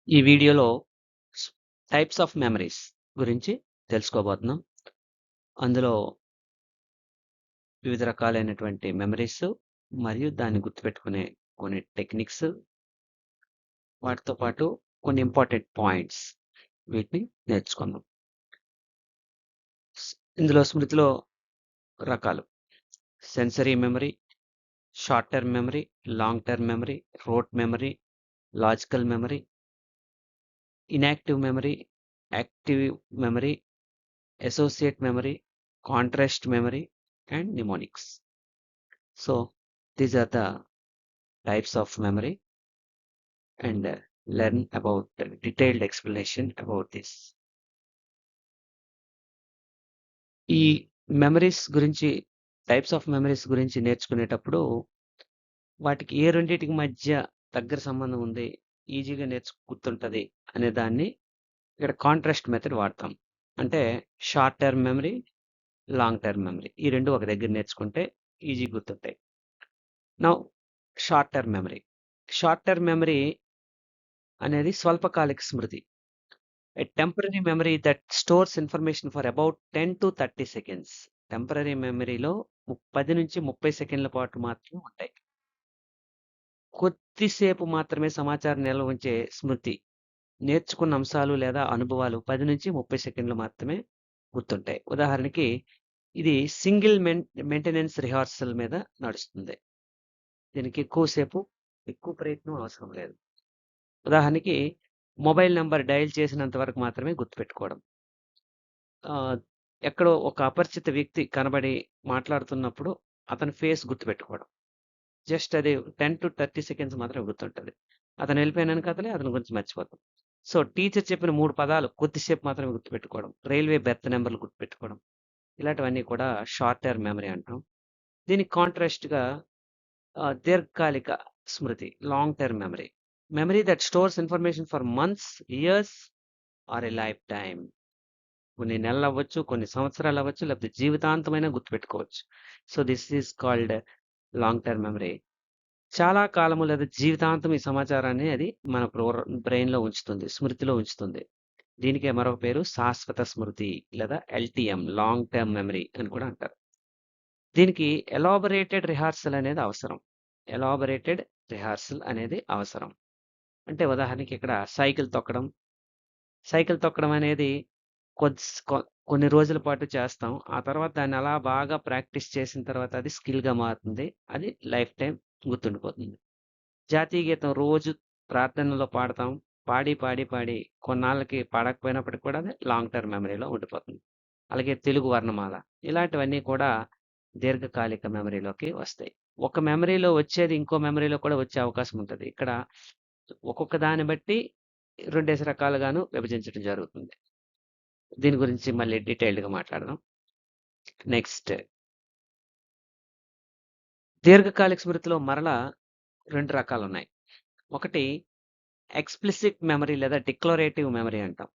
ఈ వీడియోలో types of memories గురించి తెలుసుకోబోతున్నాం. అందులో వివిధ రకాలైనటువంటి మెమరీస్ మరియు దాన్ని గుర్తుపెట్టుకునే కొన్ని టెక్నిక్స్, వాటితో పాటు కొన్ని ఇంపార్టెంట్ పాయింట్స్ వీటిని నేర్చుకుందాం. ఇందులో స్మృతిలో రకాలు: sensory memory, short term memory, long term memory, wrote memory, logical memory, inactive memory, active memory, associate memory, contrast memory, and mnemonics. So these are the types of memory, and learn about detailed explanation about this. ఈ memories గురించి, types of memories గురించి నేర్చుకునేటప్పుడు వాటికి ఏ రెండింటికి మధ్య దగ్గర సంబంధం ఉంది, ఈజీగా గుర్తుంటది అనే దాన్ని ఇక్కడ కాంట్రాస్ట్ మెథడ్ వాడతాం. అంటే short term memory, long term memory ఈ రెండు ఒక దగ్గర నేర్చుకుంటే ఈజీ గుర్తుంటాయి. Now short term memory. Short term memory అనేది స్వల్పకాలిక స్మృతి. A temporary memory that stores information for about 10 to 30 seconds. Temporary మెమరీలో 10 నుంచి 30 సెకండ్ల పాటు మాత్రమే ఉంటాయి. కొద్దిసేపు మాత్రమే సమాచారం నిల్వ ఉంచే స్మృతి. నేర్చుకున్న అంశాలు లేదా అనుభవాలు 10 నుంచి 30 సెకండ్లు మాత్రమే గుర్తుంటాయి. ఉదాహరణకి ఇది సింగిల్ మెయింటెనెన్స్ రిహార్సల్ మీద నడుస్తుంది. దీనికి ఎక్కువ ప్రయత్నం అవసరం లేదు. ఉదాహరణకి మొబైల్ నంబర్ డయల్ చేసినంత వరకు మాత్రమే గుర్తుపెట్టుకోవడం. ఎక్కడో ఒక అపరిచిత వ్యక్తి కనబడి మాట్లాడుతున్నప్పుడు అతని ఫేస్ గుర్తుపెట్టుకోవడం. జస్ట్ అది 10 to 30 సెకండ్స్ మాత్రమే గుర్తుంటది. అతను వెళ్ళిపోయినాను కదలే అతని గురించి మర్చిపోతాం. సో టీచర్ చెప్పిన 3 పదాలు కొద్దిసేపు మాత్రమే గుర్తుపెట్టుకోవడం. రైల్వే బెర్త్ నెంబర్లు గుర్తుపెట్టుకోవడం. ఇలాంటివన్నీ కూడా షార్ట్ టర్మ్ మెమరీ అంటాం. దీనికి కాంట్రాస్ట్‌గా దీర్ఘకాలిక స్మృతి, long term memory. Memory that stores information for months, years or a lifetime. కొన్ని నెలలు అవ్వచ్చు, కొన్ని సంవత్సరాలు అవ్వచ్చు, లేకపోతే జీవితాంతమైనా గుర్తుపెట్టుకోవచ్చు. So this is called long term memory. చాలా కాలము లేదా జీవితాంతం ఈ సమాచారాన్ని అది మన బ్రెయిన్‌లో ఉంచుతుంది, స్మృతిలో ఉంచుతుంది. దీనికే మరొక పేరు శాశ్వత స్మృతి లేదా ఎల్టీఎం, లాంగ్ టర్మ్ మెమరీ అని కూడా అంటారు. దీనికి ఎలాబొరేటెడ్ రిహార్సల్ అనేది అవసరం. ఎలాబొరేటెడ్ రిహార్సల్ అనేది అవసరం. అంటే ఉదాహరణకి ఇక్కడ సైకిల్ తొక్కడం అనేది కొన్ని రోజుల పాటు చేస్తాం. ఆ తర్వాత దాన్ని అలా బాగా ప్రాక్టీస్ చేసిన తర్వాత అది స్కిల్‌గా మారుతుంది. అది లైఫ్ టైమ్ గుర్తుండిపోతుంది. జాతీయ గీతం రోజు ప్రార్థనలో పాడతాం. పాడి కొన్నాళ్ళకి పాడకపోయినప్పటికి కూడా అది లాంగ్ టర్మ్ మెమరీలో ఉండిపోతుంది. అలాగే తెలుగు వర్ణమాల ఇలాంటివన్నీ కూడా దీర్ఘకాలిక మెమరీలోకి వస్తాయి. ఒక మెమరీలో వచ్చేది ఇంకో మెమరీలో కూడా వచ్చే అవకాశం ఉంటది. ఇక్కడ ఒక్కొక్క దాన్ని బట్టి 2 రకాలుగాను విభజించడం జరుగుతుంది. దీని గురించి మళ్ళీ డీటెయిల్డ్‌గా మాట్లాడదాం. నెక్స్ట్, దీర్ఘకాలిక స్మృతిలో మరలా 2 రకాలున్నాయి. ఒకటి ఎక్స్‌ప్లిసిట్ మెమరీ లేదా డిక్లరేటివ్ మెమరీ అంటాం.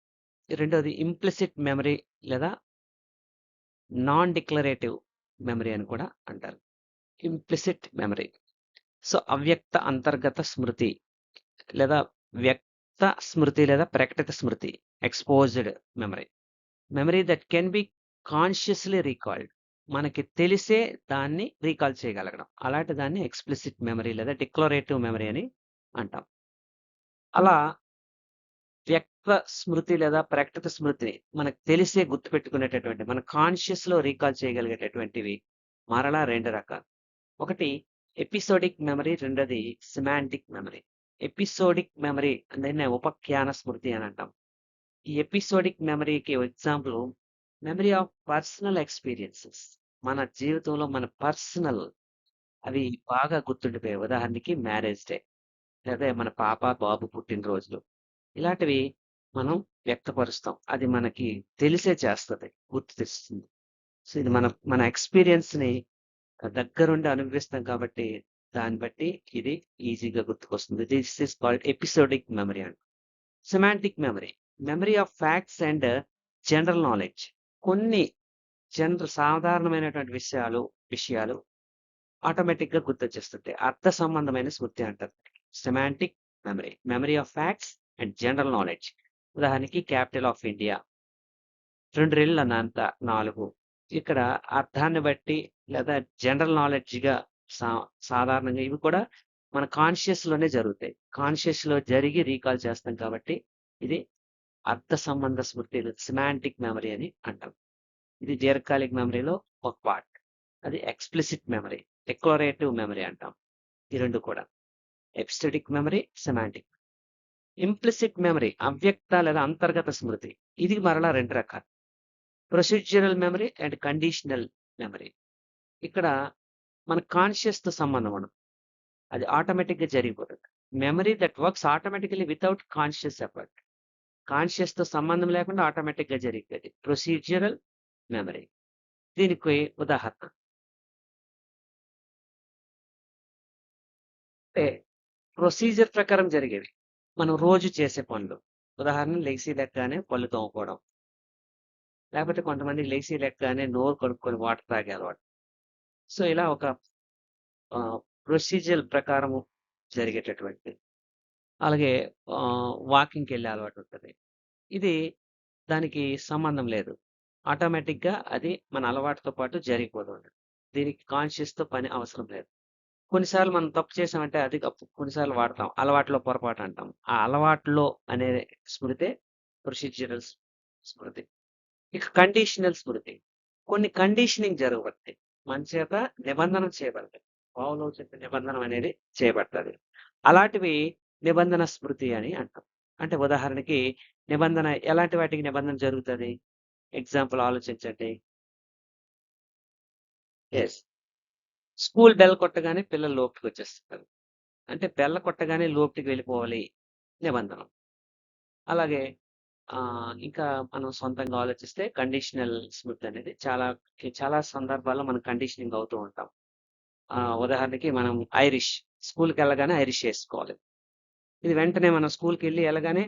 రెండోది ఇంప్లిసిట్ మెమరీ లేదా నాన్ డిక్లరేటివ్ మెమరీ అని కూడా అంటారు. Implicit memory. సో అవ్యక్త అంతర్గత స్మృతి లేదా వ్యక్త స్మృతి లేదా ప్రకటిత స్మృతి, exposed memory. Memory that can be consciously recalled. మనకి తెలిసే దాన్ని రీకాల్ చేయగలగడం. అలాంటి దాన్ని ఎక్స్‌ప్లిసిట్ మెమరీ లేదా డిక్లరేటివ్ మెమరీ అని అంటాం. అలా వ్యక్త స్మృతి లేదా ప్రకటిత స్మృతిని మనకు తెలిసే గుర్తుపెట్టుకునేటటువంటి, మన కాన్షియస్‌లో రీకాల్ చేయగలిగేటటువంటివి మరలా 2 రకాలు. ఒకటి ఎపిసోడిక్ మెమరీ, రెండోది సెమాంటిక్ మెమరీ. ఎపిసోడిక్ మెమరీ దీన్నే ఉపఖ్యాన స్మృతి అని అంటాం. ఈ ఎపిసోడిక్ మెమరీకి example memory of personal experiences. మన జీవితంలో మన పర్సనల్ అవి బాగా గుర్తుండిపోయాయి. ఉదాహరణకి మ్యారేజ్ డే, లేదా మన పాప, బాబు పుట్టినరోజులు. ఇలాంటివి మనం వ్యక్తపరుస్తాం. అది మనకి తెలిసే చేస్తది, గుర్తు తెస్తుంది. సో ఇది మన మన ఎక్స్‌పీరియన్స్‌ని దగ్గరుండి అనుభవిస్తాం కాబట్టి దాన్ని బట్టి ఇది ఈజీగా గుర్తుకొస్తుంది. This is called episodic memory అంటాం. Semantic memory, memory of facts and general knowledge. కొన్ని సాధారణమైనటువంటి విషయాలు ఆటోమేటిక్‌గా గుర్తొచ్చేస్తుంటాయి. అర్థ సంబంధమైన స్మృతి అంటారు. Semantic memory, memory of facts and general knowledge. ఉదాహరణకి క్యాపిటల్ ఆఫ్ ఇండియా. 2 రెళ్ళు అన్నంత 4. ఇక్కడ అర్థాన్ని బట్టి లేదా జనరల్ నాలెడ్జ్‌గా సా సాధారణంగా ఇవి కూడా మన కాన్షియస్‌లోనే జరుగుతాయి. కాన్షియస్‌లో జరిగి రీకాల్ చేస్తాం కాబట్టి ఇది అర్థ సంబంధ స్మృతి సెమాంటిక్ మెమరీ అని అంటాం. ఇది దీర్ఘకాలిక మెమరీలో ఒక పార్ట్. అది ఎక్స్‌ప్లిసిట్ మెమరీ, డిక్లరేటివ్ మెమరీ అంటాం. ఈ 2 కూడా. Episodic memory, semantic. Implicit memory అవ్యక్త లేదా అంతర్గత స్మృతి. ఇది మరలా 2 రకాలు. Procedural memory and conditional memory. ఇక్కడ మన కాన్షియస్‌తో సంబంధం ఉండదు. అది ఆటోమేటిక్‌గా జరిగిపోతుంది. Memory that works automatically without conscious effort. కాన్షియస్‌తో సంబంధం లేకుండా ఆటోమేటిక్‌గా జరిగేది. Procedural memory. దీనికి ఉదాహరణ. అంటే ప్రొసీజర్ ప్రకారం జరిగేవి. మనం రోజు చేసే పనులు. ఉదాహరణ లెగిసి లెగ్గానే పళ్ళు తోముకోవడం. లేకపోతే కొంతమంది లెగిసి లెగ్గానే నోరు కడుక్కొని వాటర్ తాగే అలవాటు. సో, ఇలా ఒక ప్రొసీజర్ ప్రకారము జరిగేటటువంటిది. అలాగే వాకింగ్‌కెళ్ళే అలవాటు ఉంటది. ఇది దానికి సంబంధం లేదు. ఆటోమేటిక్‌గా అది మన అలవాటుతో పాటు జరిగిపోతూ ఉంటది. దీనికి కాన్షియస్‌తో పని అవసరం లేదు. కొన్నిసార్లు మనం తప్పు చేసామంటే అది కొన్నిసార్లు వాడతాం. అలవాటులో పొరపాటు అంటాం. ఆ అలవాటులో అనే స్మృతే ప్రొసీడ్యురల్ స్మృతి. ఇక కండిషనల్ స్మృతి. కొన్ని కండిషనింగ్ జరగబడతాయి. మన చేత నిబంధన చేయబడతాయి. పావలో చెప్పిన నిబంధన అనేది చేయబడతది. అలాంటివి నిబంధన స్మృతి అని అంటాం. అంటే ఉదాహరణకి నిబంధన ఎలాంటి వాటికి నిబంధన జరుగుతది? ఎగ్జాంపుల్ ఆలోచించండి. యెస్. స్కూల్ బెల్ కొట్టగానే పిల్లలు లోపలికొచ్చేస్తారు. అంటే బెల్ కొట్టగానే లోపలికి వెళ్ళిపోవాలి నిబంధన. అలాగే ఇంకా మనం సొంతంగా ఆలోచిస్తే కండిషనల్ స్మృతి అనేది చాలా సందర్భాల్లో మనం కండిషనింగ్ అవుతూ ఉంటాం. ఉదాహరణకి మనం స్కూల్‌కెళ్ళగానే ఐరిష్ ఏసుకోవాలి. ఇది వెంటనే మనం స్కూల్‌కెళ్ళి ఎళ్ళగానే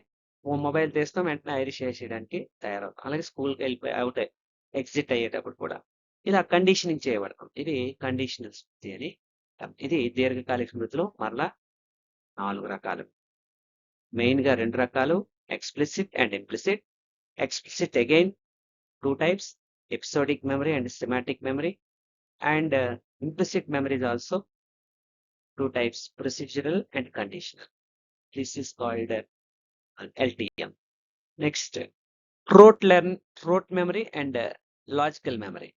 ఓ మొబైల్ తీస్తాం. వెంటనే ఐరిష్ ఏసేయడానికి తయారవుతాం. అలాగే స్కూల్‌కెళ్ళిపోయి ఎగ్జిట్ అయ్యేటప్పుడు కూడా. ఇలా కండిషనింగ్ చేయబడతాం. ఇది కండిషనల్ స్మృతి అని. ఇది దీర్ఘకాలిక స్మృతిలో మరలా 4 రకాలు. మెయిన్‌గా 2 రకాలు explicit and implicit. Explicit again 2 types, episodic memory and semantic memory, and implicit memory is also 2 types, procedural and conditional. This is called LTM. Next, rote memory and logical memory.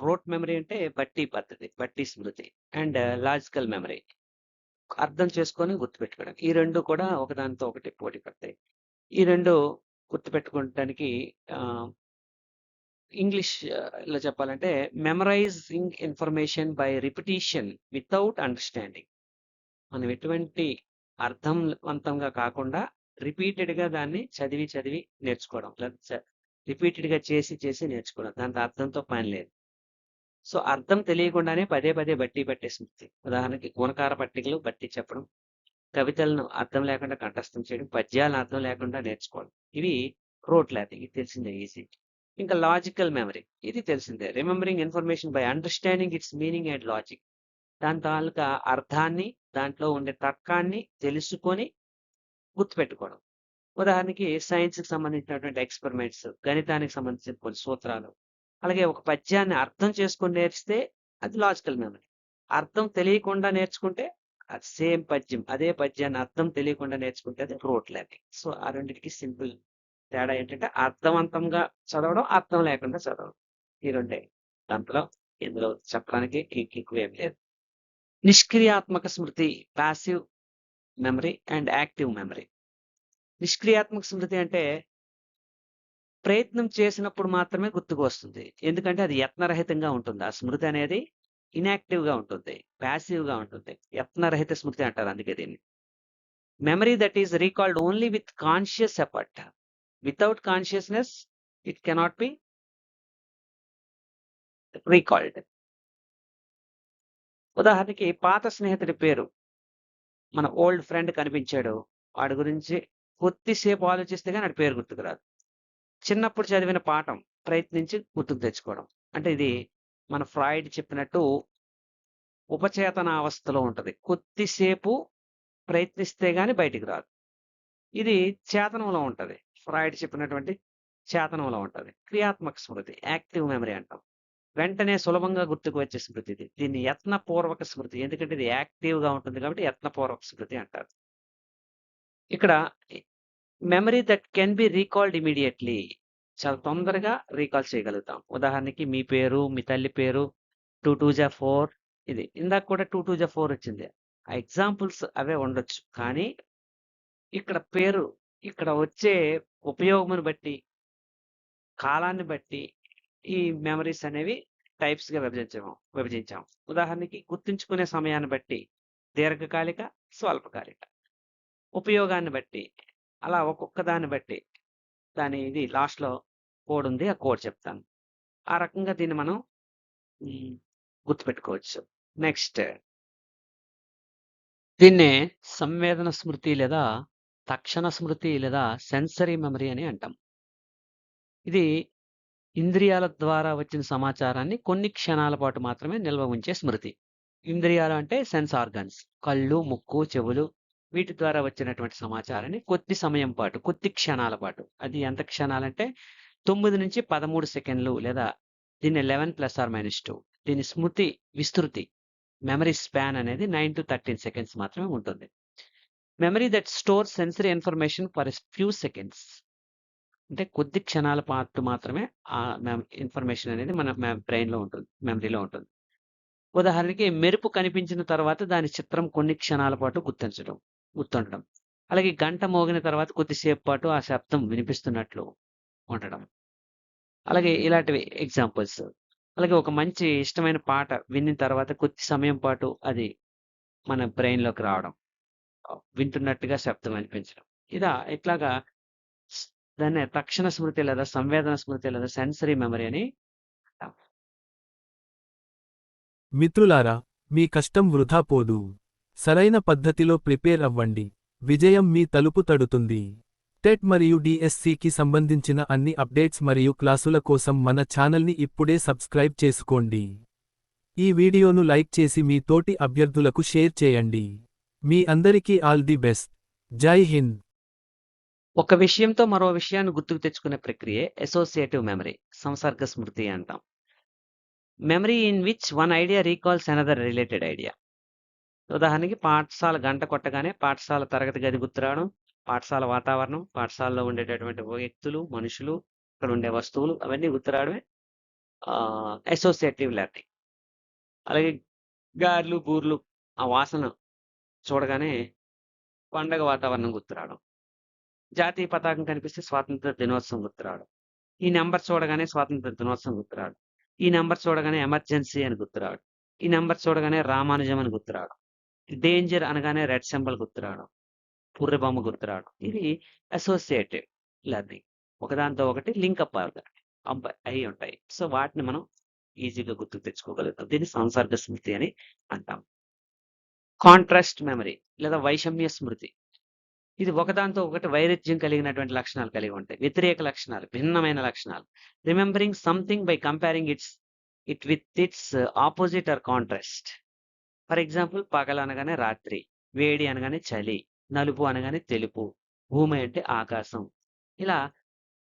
Rote memory అంటే బట్టి పద్ధతి, బట్టి స్మృతి and logical memory అర్థం చేసుకొని గుర్తుపెట్టుకోవడం. ఈ 2 కూడా ఒకదానితో ఒకటి పోటీ పడతాయి. ఈ 2 గుర్తుపెట్టుకోవడానికి ఇంగ్లీష్‌లో చెప్పాలంటే memorising information by repetition without understanding. మనం ఎటువంటి అర్థంవంతంగా కాకుండా రిపీటెడ్‌గా దాన్ని చదివి నేర్చుకోవడం. లేదా రిపీటెడ్‌గా చేసి నేర్చుకోవడం. దాంతో అర్థంతో పని లేదు. సో, అర్థం తెలియకుండానే పదే బట్టి పట్టే స్మృతి. ఉదాహరణకి గుణకార పట్టికలు బట్టి చెప్పడం, కవితలను అర్థం లేకుండా కంఠస్థం చేయడం, పద్యాలను అర్థం లేకుండా నేర్చుకోవడం. ఇవి రోట్ లెర్నింగ్. ఇది తెలిసిందే ఈజీ. ఇంకా లాజికల్ మెమరీ. ఇది తెలిసిందే. Remembering information by understanding it's meaning and logic. దాని తాలూకా అర్థాన్ని, దాంట్లో ఉండే తర్కాన్ని తెలుసుకొని గుర్తుపెట్టుకోవడం. ఉదాహరణకి సైన్స్‌కి సంబంధించినటువంటి ఎక్స్‌పెరిమెంట్స్, గణితానికి సంబంధించిన కొన్ని సూత్రాలు. అలాగే ఒక పద్యాన్ని అర్థం చేసుకొని నేర్చితే అది లాజికల్ మెమరీ. అర్థం తెలియకుండా నేర్చుకుంటే అది సేమ్ పద్యం. అదే పద్యాన్ని అర్థం తెలియకుండా నేర్చుకుంటే అది రోట్ లెర్నింగ్. సో, ఆ రెండిటికి సింపుల్ తేడా ఏంటంటే అర్థవంతంగా చదవడం, అర్థం లేకుండా చదవడం. ఈ రెండే. ఇందులో చెప్పడానికి ఎక్కువేం లేదు. నిష్క్రియాత్మక స్మృతి, passive memory and active memory. నిష్క్రియాత్మక స్మృతి అంటే ప్రయత్నం చేసినప్పుడు మాత్రమే గుర్తుకు వస్తుంది. ఎందుకంటే అది యత్నరహితంగా ఉంటుంది. ఆ స్మృతి అనేది ఇనాక్టివ్‌గా ఉంటుంది. పాసివ్‌గా ఉంటుంది. యత్నరహిత స్మృతి అంటారు అందుకే దీన్ని. Memory that is recalled only with conscious effort. Without consciousness it cannot be recalled. ఉదాహరణకి పాత స్నేహితుడి పేరు మన ఓల్డ్ ఫ్రెండ్ కనిపించాడు. వాడి గురించి కొద్దిసేపు ఆలోచిస్తే గాని ఆడి పేరు గుర్తుకు రాదు. చిన్నప్పుడు చదివిన పాఠం ప్రయత్నించి గుర్తుకు తెచ్చుకోవడం. అంటే ఇది మన ఫ్రాయిడ్ చెప్పినట్టు ఉపచేతనావస్థలో ఉంటది. కొద్దిసేపు ప్రయత్నిస్తే గాని బయటికి రాదు. ఇది చేతనంలో ఉంటది. ఫ్రాయిడ్ చెప్పినటువంటి చేతనంలో ఉంటది. క్రియాత్మక స్మృతి, యాక్టివ్ మెమరీ అంటాం. వెంటనే సులభంగా గుర్తుకు వచ్చే స్మృతి ఇది. దీన్ని యత్నపూర్వక స్మృతి. ఎందుకంటే ఇది యాక్టివ్‌గా ఉంటుంది కాబట్టి యత్నపూర్వక స్మృతి అంటారు. ఇక్కడ memory that can B recalled immediately. చాలా తొందరగా రీకాల్ చేయగలుగుతాం. ఉదాహరణకి మీ పేరు, మీ తల్లి పేరు 2 2 జా 4 ఇది. ఇందాక కూడా 2 2 జా 4 వచ్చింది. ఆ ఎగ్జాంపుల్స్ అవే ఉండొచ్చు. కానీ ఇక్కడ పేరు, ఇక్కడ వచ్చే ఉపయోగమును బట్టి, కాలాన్ని బట్టి ఈ మెమరీస్ అనేవి టైప్స్‌గా విభజించాం. ఉదాహరణకి గుర్తుంచుకునే సమయాన్ని బట్టి దీర్ఘకాలిక, స్వల్పకాలిక. ఉపయోగాన్ని బట్టి అలా ఒక్కొక్క దాన్ని బట్టి దాని ఇది లాస్ట్‌లో కోడ్ ఉంది. ఆ కోడ్ చెప్తాను. ఆ రకంగా దీన్ని మనం హ్మ్. గుర్తుపెట్టుకోవచ్చు. నెక్స్ట్ దీన్నే సంవేదన స్మృతి లేదా తక్షణ స్మృతి లేదా సెన్సరీ మెమరీ అని అంటాం. ఇది ఇంద్రియాల ద్వారా వచ్చిన సమాచారాన్ని కొన్ని క్షణాల పాటు మాత్రమే నిల్వ ఉంచే స్మృతి. ఇంద్రియాలు అంటే సెన్స్ ఆర్గాన్స్. కళ్ళు, ముక్కు, చెవులు వీటి ద్వారా వచ్చినటువంటి సమాచారాన్ని కొద్ది సమయం పాటు, కొద్ది క్షణాల పాటు అది ఎంత క్షణాలంటే 9-13 సెకండ్లు లేదా దీన్ని 11+or-2 దీని స్మృతి విస్తృతి మెమరీ స్పాన్ అనేది 9-13 సెకండ్స్ మాత్రమే ఉంటుంది. Memory that stores sensory information for a few seconds. అంటే కొద్ది క్షణాల పాటు మాత్రమే ఆ ఇన్ఫర్మేషన్ అనేది మన బ్రెయిన్‌లో ఉంటుంది. మెమరీలో ఉంటుంది. ఉదాహరణకి మెరుపు కనిపించిన తర్వాత దాని చిత్రం కొన్ని క్షణాల పాటు గుర్తుండడం. అలాగే గంట మోగిన తర్వాత కొద్దిసేపు పాటు ఆ శబ్దం వినిపిస్తున్నట్లు ఉండడం. అలాగే ఇలాంటివి ఎగ్జాంపుల్స్. అలాగే ఒక మంచి ఇష్టమైన పాట విన్న తర్వాత కొద్ది సమయం పాటు అది మన బ్రెయిన్‌లోకి రావడం. వింటున్నట్టుగా శబ్దం అనిపించడం. ఇట్లాగా స్ దాన్నే తక్షణ స్మృతి లేదా సంవేదన స్మృతి లేదా సెన్సరీ మెమరీ అని అంటాం. మిత్రులారా, మీ కష్టం వృధా పోదు. సరైన పద్ధతిలో ప్రిపేర్ అవ్వండి. విజయం మీ తలుపు తడుతుంది. టెట్ మరియు డిఎస్సికి సంబంధించిన అన్ని అప్డేట్స్ మరియు క్లాసుల కోసం మన ఛానల్ని ఇప్పుడే సబ్స్క్రైబ్ చేసుకోండి. ఈ వీడియోను లైక్ చేసి మీ తోటి అభ్యర్థులకు షేర్ చేయండి. మీ అందరికీ ఆల్ ది బెస్ట్. జై హింద్. ఒక విషయంతో మరో విషయాన్ని గుర్తుకు తెచ్చుకునే ప్రక్రియే అసోసియేటివ్ మెమరీ, సంసర్గ స్మృతి అంటాం. Memory in which one idea recalls another related idea. ఉదాహరణకి పాఠశాల గంట కొట్టగానే పాఠశాల తరగతి గది గుర్తురావడం, పాఠశాల వాతావరణం, పాఠశాలలో ఉండేటటువంటి వ్యక్తులు, మనుషులు, అక్కడ ఉండే వస్తువులు అవన్నీ గుర్తురావడమే అసోసియేటివ్ లెర్నింగ్. అలాగే గారెలు, బూర్లు ఆ వాసన చూడగానే పండగ వాతావరణం గుర్తురావడం. జాతీయ పతాకం కనిపిస్తే స్వాతంత్ర దినోత్సవం గుర్తురావడం. ఈ నంబర్ చూడగానే స్వాతంత్ర దినోత్సవం గుర్తురావడం. ఈ నంబర్ చూడగానే ఎమర్జెన్సీ అని గుర్తురావడం. ఈ నంబర్ చూడగానే రామానుజం అని గుర్తురావడం. డేంజర్ అనగానే రెడ్ సింబల్ గుర్తురావడం. పుర్రె బొమ్మ గుర్తురావడం. ఇది అసోసియేటివ్ లెర్నింగ్. ఒకదానితో ఒకటి లింక్ అప్ అయ్యి ఉంటాయి. సో, వాటిని మనం ఈజీగా గుర్తుకు తెచ్చుకోగలుగుతాం. దీన్ని సంసర్గ స్మృతి అని అంటాం. కాంట్రాస్ట్ మెమరీ లేదా వైషమ్య స్మృతి. ఇది ఒకదానితో ఒకటి వైరుధ్యం కలిగినటువంటి లక్షణాలు కలిగి ఉంటాయి. వ్యతిరేక లక్షణాలు, భిన్నమైన లక్షణాలు. Remembering something by comparing it with its opposite or contrast. For example పగలనగానే రాత్రి, వేడి అనగానే చలి, నలుపు అనగానే తెలుపు, భూమి అంటే ఆకాశం. ఇలా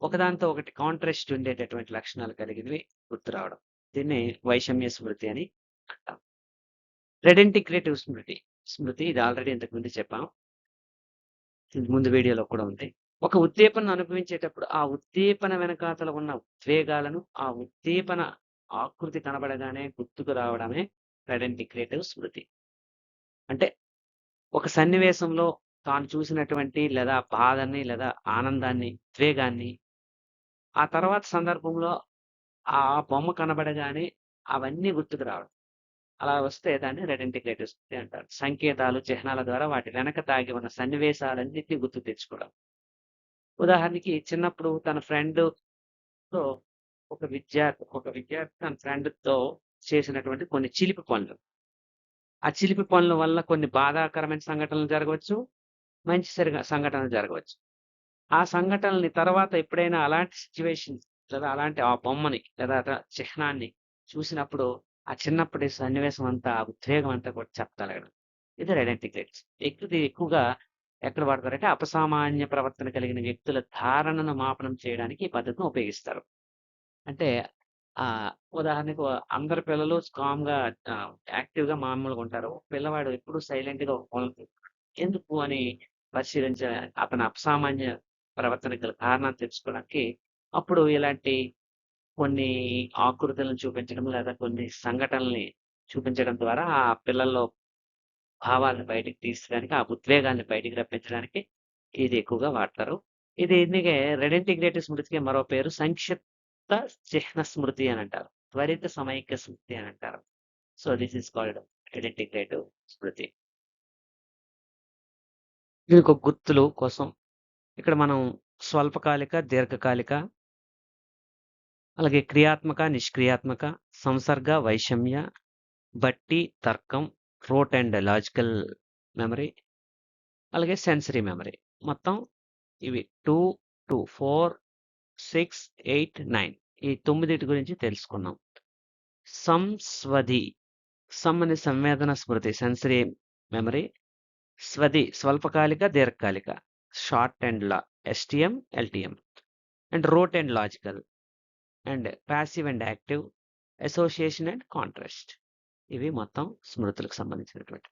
ఒకదానితో ఒకటి కాంట్రాస్ట్ ఉండేటటువంటి లక్షణాలు కలిగినవి గుర్తురావడం. దీన్ని వైషమ్య స్మృతి అని అంటాం. రెడెంటిక్రేటివ్ స్మృతి ఇది ఆల్రెడీ ఇంతకుముందు చెప్పాం. ఇది ముందు వీడియోలో కూడా ఉంది. ఒక ఉద్దీపనను అనుభవించేటప్పుడు ఆ ఉద్దీపన వెనకాతల ఉన్న ఉద్వేగాలను, ఆ ఉద్దీపన ఆకృతి కనబడగానే గుర్తుకు రావడమే రెడెంటిక్రేటివ్ స్మృతి. అంటే ఒక సన్నివేశంలో తాను చూసినటువంటి లేదా బాధని లేదా ఆనందాన్ని, ఉద్వేగాన్ని ఆ తర్వాత సందర్భంలో ఆ బొమ్మ కనబడగానే అవన్నీ గుర్తుకు రావడం. అలా వస్తే దాన్ని రెడెంటిక్రేటివ్ స్మృతి అంటారు. సంకేతాలు, చిహ్నాల ద్వారా వాటి వెనక దాగి ఉన్న సన్నివేశాలన్నిటిని గుర్తుకు తెచ్చుకోవడం. ఉదాహరణకి చిన్నప్పుడు తన ఫ్రెండ్‌తో ఒక విద్యార్థి తన ఫ్రెండ్‌తో చేసినటువంటి కొన్ని చిలిపి పనులు. ఆ చిలిపి పనుల వల్ల కొన్ని బాధాకరమైన సంఘటనలు జరగవచ్చు. మంచి సంఘటనలు జరగవచ్చు. ఆ సంఘటనలని తర్వాత ఎప్పుడైనా అలాంటి సిట్యుయేషన్స్ లేదా అలాంటి ఆ బొమ్మని లేదా చిహ్నాన్ని చూసినప్పుడు ఆ చిన్నప్పటి సన్నివేశం అంతా, ఆ ఉద్వేగం అంతా కూడా చెప్పగలగడం. ఇది ఐడెంటిటీ. ఎక్కువగా ఎక్కడ వాడతారంటే అపసామాన్య ప్రవర్తన కలిగిన వ్యక్తుల ధారణను మాపనం చేయడానికి ఈ పద్ధతిని ఉపయోగిస్తారు. అంటే ఉదాహరణకు అందరు పిల్లలు కామ్‌గా యాక్టివ్‌గా మామూలుగా ఉంటారు. పిల్లవాడు ఎప్పుడు సైలెంట్‌గా ఒక మూలన కూర్చుంటాడు. ఎందుకు అని పరిశీలించే అతని అపసామాన్య ప్రవర్తనకు గల కారణాన్ని తెలుసుకోవడానికి అప్పుడు ఇలాంటి కొన్ని ఆకృతులను చూపించడం లేదా కొన్ని సంఘటనల్ని చూపించడం ద్వారా ఆ పిల్లల్లో భావాలను బయటికి తీయడానికి, ఆ ఉద్వేగాన్ని బయటికి రప్పించడానికి ఇది ఎక్కువగా వాడతారు. దీనికే రెడెంటిగ్రేటివ్ స్మృతికి మరో పేరు సంక్షిప్త చిహ్న స్మృతి అనంటారు. త్వరిత సమైక్య స్మృతి అనంటారు. సో, దిస్ ఈస్ కాల్డ్ రెడెంటిగ్రేటివ్ స్మృతి. దీనికొక గుర్తులు కోసం ఇక్కడ మనం స్వల్పకాలిక, దీర్ఘకాలిక, అలాగే క్రియాత్మక, నిష్క్రియాత్మక, సంసర్గ, వైషమ్య, బట్టి, తర్కం, రోట్ అండ్ లాజికల్ మెమరీ, అలాగే సెన్సరీ మెమరీ. మొత్తం ఇవి 2, 4, 6, 8, 9 ఈ 9 గురించి తెలుసుకున్నాం. సంస్వది. సమ్ అనే సంవేదన స్మృతి సెన్సరీ మెమరీ. స్వది స్వల్పకాలిక, దీర్ఘకాలిక short and STM, LTM and wrote and logical and passive and active, association and contrast. ఇవి మొత్తం స్మృతులకు సంబంధించినటువంటి